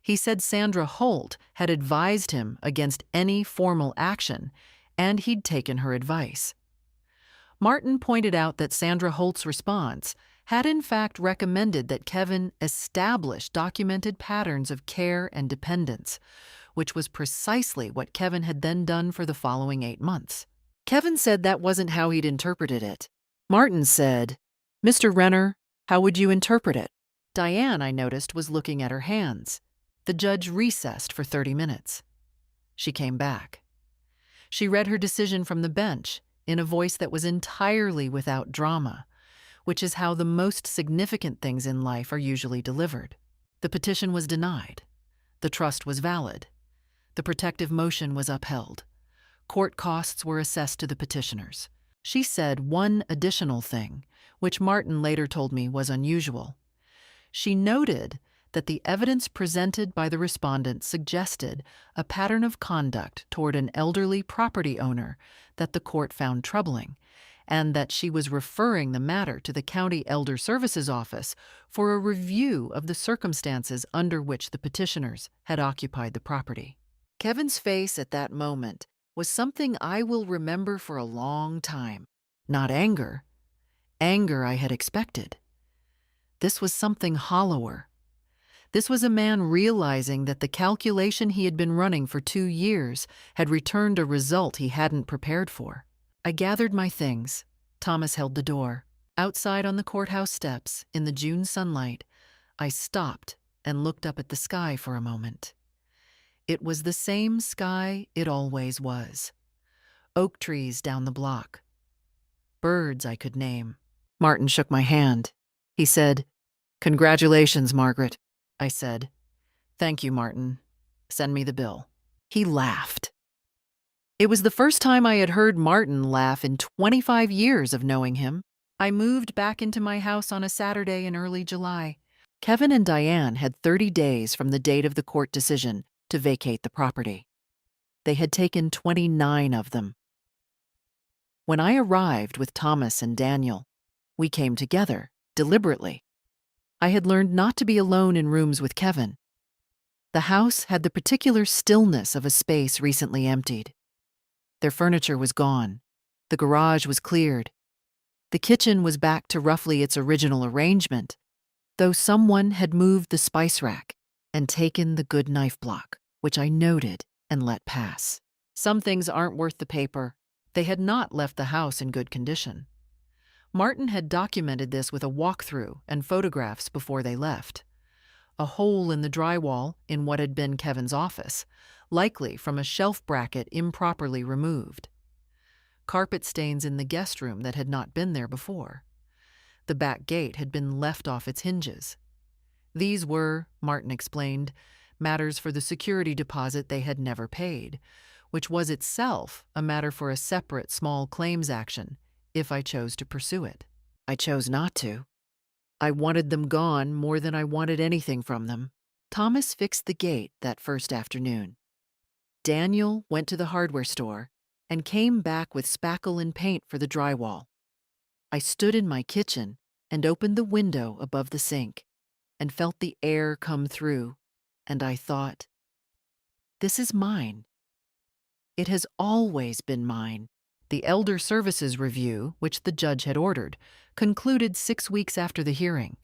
He said Sandra Holt had advised him against any formal action, and he'd taken her advice. Martin pointed out that Sandra Holt's response had in fact recommended that Kevin establish documented patterns of care and dependence, which was precisely what Kevin had then done for the following 8 months. Kevin said that wasn't how he'd interpreted it. Martin said, "Mr. Renner, how would you interpret it?" Diane, I noticed, was looking at her hands. The judge recessed for 30 minutes. She came back. She read her decision from the bench in a voice that was entirely without drama, which is how the most significant things in life are usually delivered. The petition was denied. The trust was valid. The protective motion was upheld. Court costs were assessed to the petitioners. She said one additional thing, which Martin later told me was unusual. She noted that the evidence presented by the respondent suggested a pattern of conduct toward an elderly property owner that the court found troubling, and that she was referring the matter to the County Elder Services Office for a review of the circumstances under which the petitioners had occupied the property. Kevin's face at that moment was something I will remember for a long time. Not anger. Anger I had expected. This was something hollower. This was a man realizing that the calculation he had been running for 2 years had returned a result he hadn't prepared for. I gathered my things. Thomas held the door. Outside on the courthouse steps, in the June sunlight, I stopped and looked up at the sky for a moment. It was the same sky it always was. Oak trees down the block. Birds I could name. Martin shook my hand. He said, "Congratulations, Margaret." I said, "Thank you, Martin. Send me the bill." He laughed. It was the first time I had heard Martin laugh in 25 years of knowing him. I moved back into my house on a Saturday in early July. Kevin and Diane had 30 days from the date of the court decision to vacate the property. They had taken 29 of them. When I arrived with Thomas and Daniel, we came together, deliberately. I had learned not to be alone in rooms with Kevin. The house had the particular stillness of a space recently emptied. Their furniture was gone. The garage was cleared. The kitchen was back to roughly its original arrangement, though someone had moved the spice rack and taken the good knife block, which I noted and let pass. Some things aren't worth the paper. They had not left the house in good condition. Martin had documented this with a walkthrough and photographs before they left. A hole in the drywall in what had been Kevin's office, likely from a shelf bracket improperly removed. carpet stains in the guest room that had not been there before. The back gate had been left off its hinges. These were, Martin explained, matters for the security deposit they had never paid, which was itself a matter for a separate small claims action, if I chose to pursue it. I chose not to. I wanted them gone more than I wanted anything from them. Thomas fixed the gate that first afternoon. Daniel went to the hardware store and came back with spackle and paint for the drywall. I stood in my kitchen and opened the window above the sink and felt the air come through, and I thought, this is mine. It has always been mine. The Elder Services Review, which the judge had ordered, concluded 6 weeks after the hearing.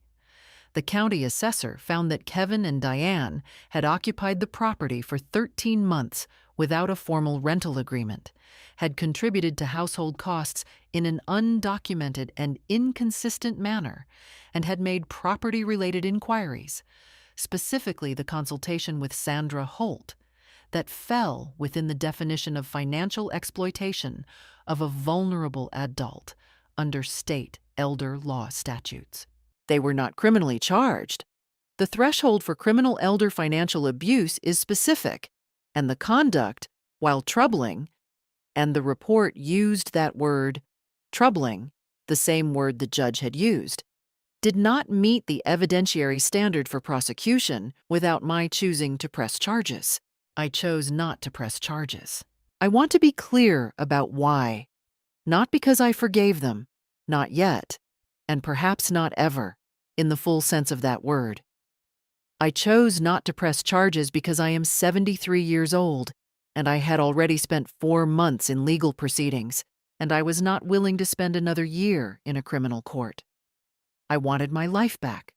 The county assessor found that Kevin and Diane had occupied the property for 13 months without a formal rental agreement, had contributed to household costs in an undocumented and inconsistent manner, and had made property-related inquiries, specifically the consultation with Sandra Holt, that fell within the definition of financial exploitation of a vulnerable adult under state elder law statutes. They were not criminally charged. The threshold for criminal elder financial abuse is specific, and the conduct, while troubling, and the report used that word, troubling, the same word the judge had used, did not meet the evidentiary standard for prosecution without my choosing to press charges. I chose not to press charges. I want to be clear about why. Not because I forgave them, not yet, and perhaps not ever, in the full sense of that word. I chose not to press charges because I am 73 years old, and I had already spent 4 months in legal proceedings, and I was not willing to spend another year in a criminal court. I wanted my life back.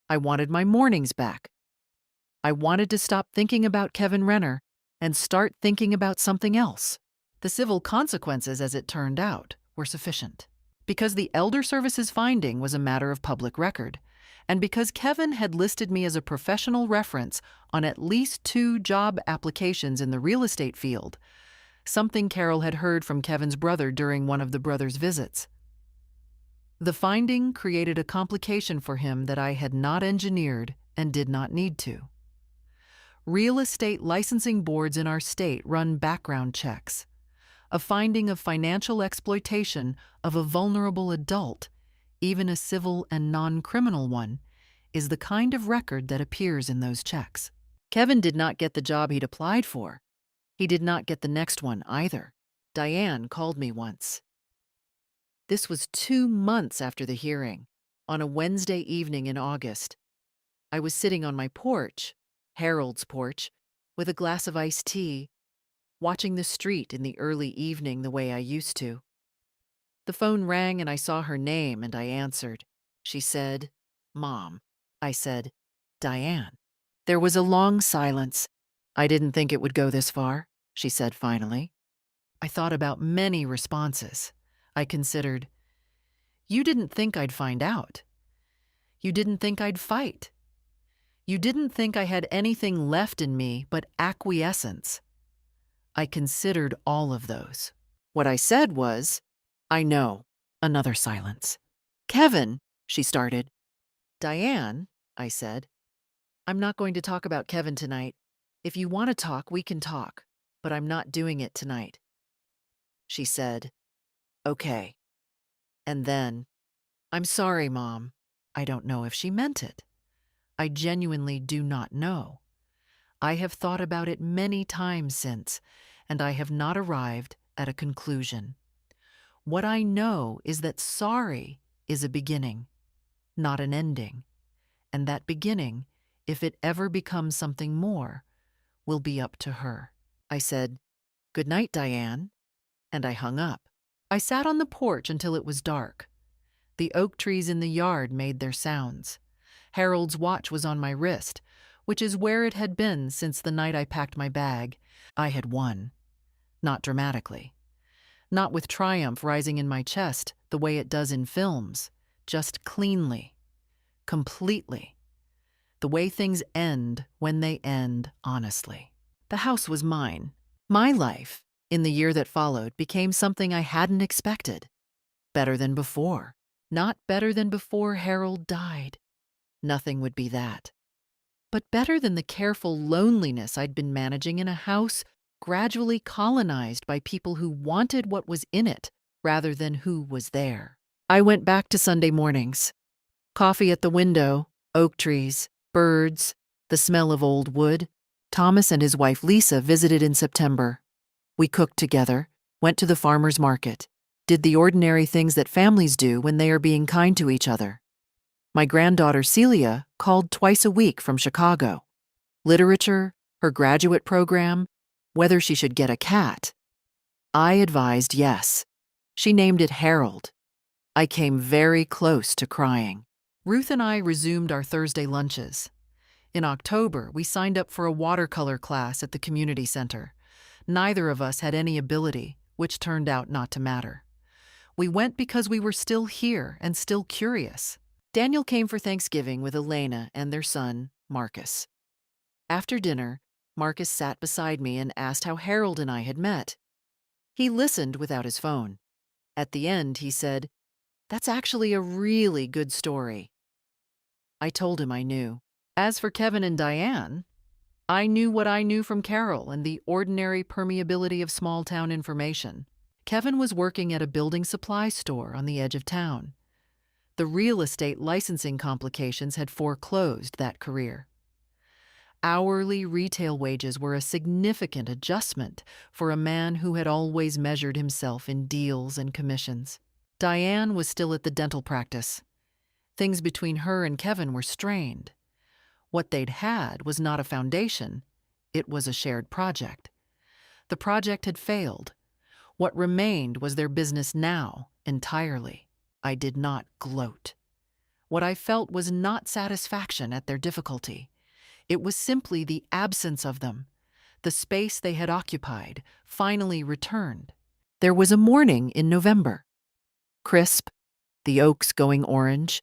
I wanted my mornings back. I wanted to stop thinking about Kevin Renner and start thinking about something else. The civil consequences, as it turned out, were sufficient. Because the Elder Services finding was a matter of public record, and because Kevin had listed me as a professional reference on at least 2 job applications in the real estate field, something Carol had heard from Kevin's brother during one of the brothers' visits. The finding created a complication for him that I had not engineered and did not need to. Real estate licensing boards in our state run background checks. A finding of financial exploitation of a vulnerable adult, even a civil and non-criminal one, is the kind of record that appears in those checks. Kevin did not get the job he'd applied for. He did not get the next one either. Diane called me once. This was 2 months after the hearing, on a Wednesday evening in August. I was sitting on my porch, Harold's porch, with a glass of iced tea, watching the street in the early evening the way I used to. The phone rang and I saw her name and I answered. She said, "Mom." I said, "Diane." There was a long silence. "I didn't think it would go this far," she said finally. I thought about many responses. I considered, "You didn't think I'd find out. You didn't think I'd fight. You didn't think I had anything left in me but acquiescence." I considered all of those. What I said was, "I know." Another silence. "Kevin," she started. "Diane," I said, "I'm not going to talk about Kevin tonight. If you want to talk, we can talk, but I'm not doing it tonight." She said, "Okay." And then, "I'm sorry, Mom." I don't know if she meant it. I genuinely do not know. I have thought about it many times since, and I have not arrived at a conclusion. What I know is that sorry is a beginning, not an ending, and that beginning, if it ever becomes something more, will be up to her. I said, "Good night, Diane," and I hung up. I sat on the porch until it was dark. The oak trees in the yard made their sounds. Harold's watch was on my wrist, which is where it had been since the night I packed my bag. I had won. Not dramatically. Not with triumph rising in my chest the way it does in films, just cleanly, completely. The way things end when they end honestly. The house was mine. My life, in the year that followed became something I hadn't expected. Better than before. Not better than before Harold died. Nothing would be that. But better than the careful loneliness I'd been managing in a house gradually colonized by people who wanted what was in it rather than who was there. I went back to Sunday mornings. Coffee at the window, oak trees, birds, the smell of old wood. Thomas and his wife Lisa visited in September. We cooked together, went to the farmer's market, did the ordinary things that families do when they are being kind to each other. My granddaughter Celia called twice a week from Chicago. Literature, her graduate program, whether she should get a cat. I advised yes. She named it Harold. I came very close to crying. Ruth and I resumed our Thursday lunches. In October, we signed up for a watercolor class at the community center. Neither of us had any ability, which turned out not to matter. We went because we were still here and still curious. Daniel came for Thanksgiving with Elena and their son, Marcus. After dinner, Marcus sat beside me and asked how Harold and I had met. He listened without his phone. At the end, he said, "That's actually a really good story." I told him I knew. As for Kevin and Diane, I knew what I knew from Carol and the ordinary permeability of small-town information. Kevin was working at a building supply store on the edge of town. The real estate licensing complications had foreclosed that career. Hourly retail wages were a significant adjustment for a man who had always measured himself in deals and commissions. Diane was still at the dental practice. Things between her and Kevin were strained. What they'd had was not a foundation, it was a shared project. The project had failed. What remained was their business now, entirely. I did not gloat. What I felt was not satisfaction at their difficulty. It was simply the absence of them. The space they had occupied finally returned. There was a morning in November. Crisp, the oaks going orange,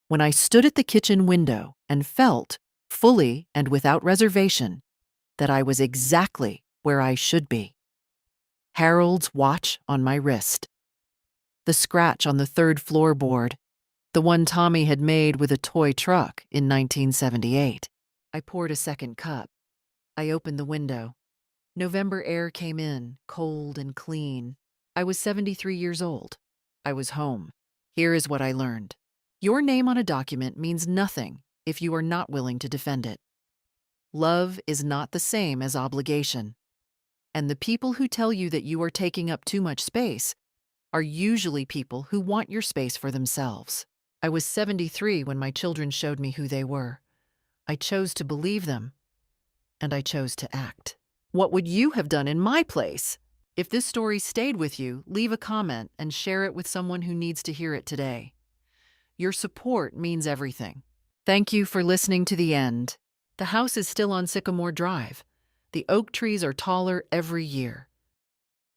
when I stood at the kitchen window and felt, fully and without reservation, that I was exactly where I should be. Harold's watch on my wrist. The scratch on the third floorboard, the one Tommy had made with a toy truck in 1978. I poured a second cup. I opened the window. November air came in, cold and clean. I was 73 years old. I was home. Here is what I learned. Your name on a document means nothing if you are not willing to defend it. Love is not the same as obligation. And the people who tell you that you are taking up too much space are usually people who want your space for themselves. I was 73 when my children showed me who they were. I chose to believe them, and I chose to act. What would you have done in my place? If this story stayed with you, leave a comment and share it with someone who needs to hear it today. Your support means everything. Thank you for listening to the end. The house is still on Sycamore Drive. The oak trees are taller every year.